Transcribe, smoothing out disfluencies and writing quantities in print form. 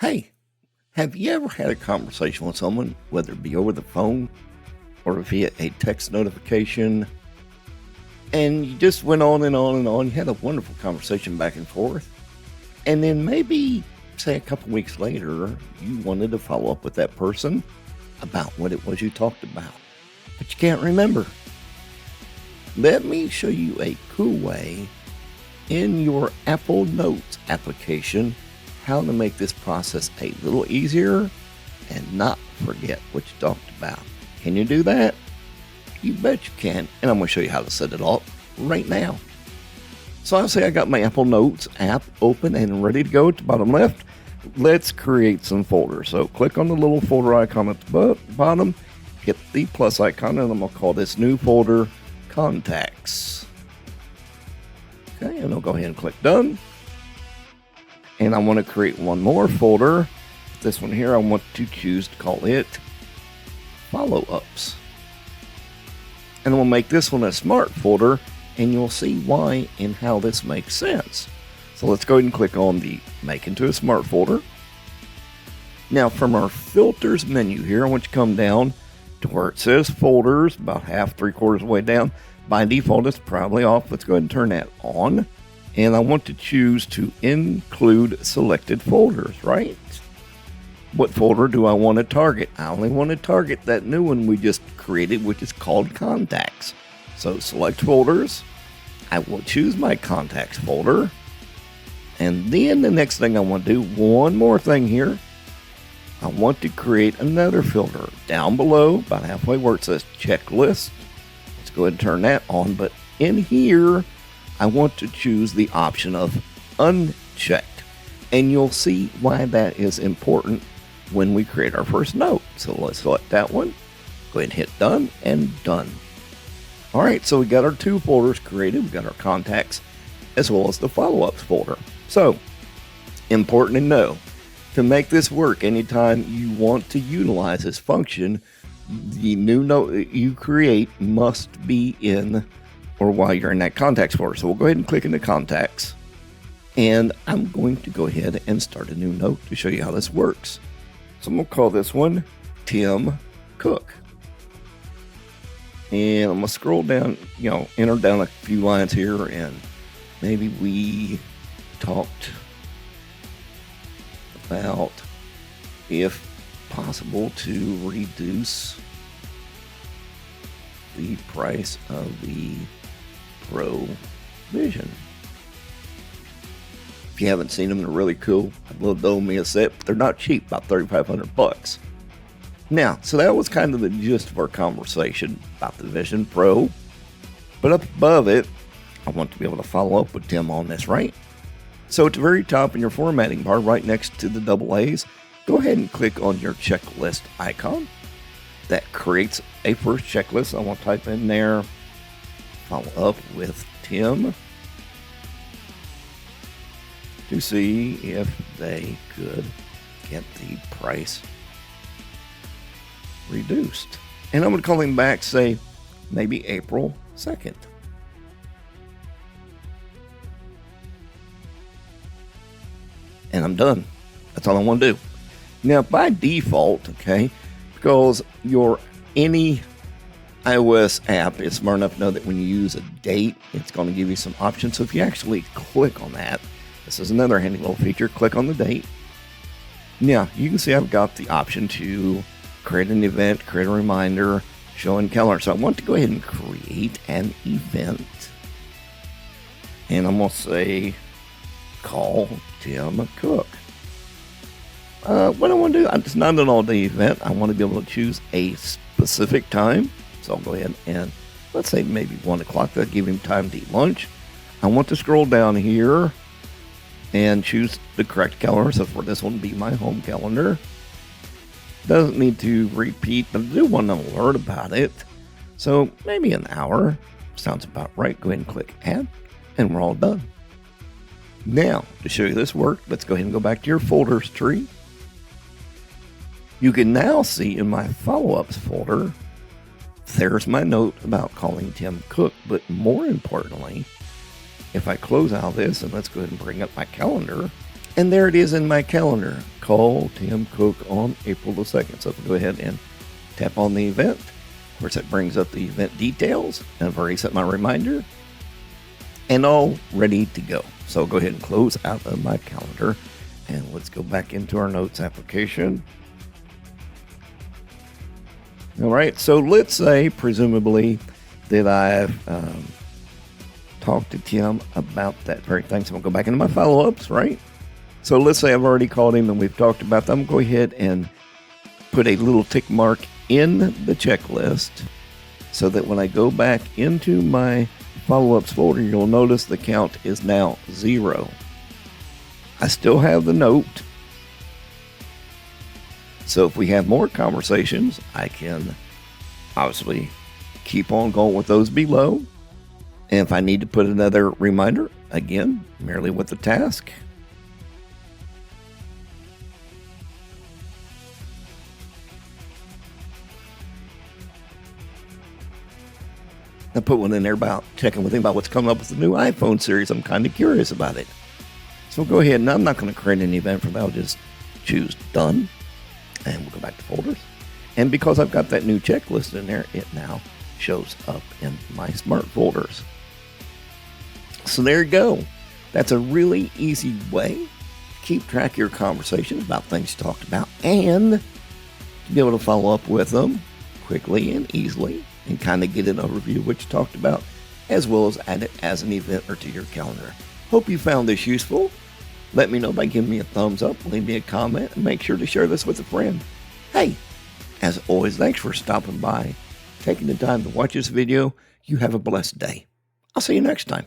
Hey, have you ever had a conversation with someone, whether it be over the phone or via a text notification, and you just went on and on and on? You had a wonderful conversation back and forth. And then maybe, say, a couple weeks later, you wanted to follow up with that person about what it was you talked about, but you can't remember. Let me show you a cool way in your Apple Notes application how to make this process a little easier and not forget what you talked about. Can you do that? You bet you can, and I'm going to show you how to set it up right now. So I'll say I got my Apple Notes app open and ready to go at the bottom left. Let's create some folders. So click on the little folder icon at the bottom, hit the plus icon, and I'm going to call this new folder Contacts. Okay, and I'll go ahead and click Done. And I want to create one more folder. This one here, I want to choose to call it Follow-Ups. And we'll make this one a smart folder, and you'll see why and how this makes sense. So let's go ahead and click on the Make into a Smart folder. Now from our Filters menu here, I want you to come down to where it says Folders, about half, 3/4 of the way down. By default, it's probably off. Let's go ahead and turn that on. And I want to choose to include selected folders, right? What folder do I want to target? I only want to target that new one we just created, which is called Contacts. So select folders. I will choose my Contacts folder. And then the next thing I want to do, one more thing here. I want to create another filter down below, about halfway where it says Checklist. Let's go ahead and turn that on. But in here, I want to choose the option of unchecked, and you'll see why that is important when we create our first note. So let's select that one, go ahead and hit done and done. All right, so we got our two folders created. We got our contacts as well as the follow-ups folder. So important to know, to make this work, anytime you want to utilize this function, the new note that you create must be in or while you're in that contacts folder. So we'll go ahead and click into contacts, and I'm going to go ahead and start a new note to show you how this works. So I'm going to call this one Tim Cook, and I'm going to scroll down, enter down a few lines here, and maybe we talked about, if possible, to reduce the price of the Pro Vision. If you haven't seen them, they're really cool. A little Dolomia set, but they're not cheap, about $3,500. Now, so that was kind of the gist of our conversation about the Vision Pro. But up above it, I want to be able to follow up with Tim on this, right? So at the very top in your formatting bar, right next to the double A's, go ahead and click on your checklist icon. That creates a first checklist. I want to type in there, follow up with Tim, to see if they could get the price reduced. And I'm going to call him back, say, maybe April 2nd. And I'm done. That's all I want to do. Now, by default, okay, because any iOS app is smart enough to know that when you use a date, it's going to give you some options. So if you actually click on that, this is another handy little feature, click on the date. Now, you can see I've got the option to create an event, create a reminder, show in calendar. So I want to go ahead and create an event. And I'm going to say, call Tim Cook. What I want to do, it's not an all-day event. I want to be able to choose a specific time. So I'll go ahead and let's say maybe 1 o'clock. That'll give him time to eat lunch. I want to scroll down here and choose the correct calendar. So for this one, be my home calendar. Doesn't need to repeat, but I do want to alert about it. So maybe an hour. Sounds about right. Go ahead and click Add, and we're all done. Now, to show you this work, let's go ahead and go back to your folders tree. You can now see in my follow-ups folder, there's my note about calling Tim Cook. But more importantly, if I close out this and let's go ahead and bring up my calendar, and there it is in my calendar, call Tim Cook on April the 2nd. So go ahead and tap on the event. Of course, that brings up the event details. And I've already set my reminder and all ready to go. So go ahead and close out of my calendar and let's go back into our notes application. All right, so let's say, presumably, that I've talked to Tim about that very thing. So I'm going to go back into my follow-ups, right? So let's say I've already called him and we've talked about that. I'm going to go ahead and put a little tick mark in the checklist so that when I go back into my follow-ups folder, you'll notice the count is now 0. I still have the note. So if we have more conversations, I can obviously keep on going with those below. And if I need to put another reminder, again, merely with the task. I put one in there about checking with him about what's coming up with the new iPhone series. I'm kind of curious about it. So we'll go ahead, and I'm not going to create any event for that. I'll just choose done. And we'll go back to folders. And because I've got that new checklist in there, it now shows up in my smart folders. So there you go. That's a really easy way to keep track of your conversation about things you talked about and to be able to follow up with them quickly and easily and kind of get an overview of what you talked about, as well as add it as an event or to your calendar. Hope you found this useful. Let me know by giving me a thumbs up, leave me a comment, and make sure to share this with a friend. Hey, as always, thanks for stopping by, taking the time to watch this video. You have a blessed day. I'll see you next time.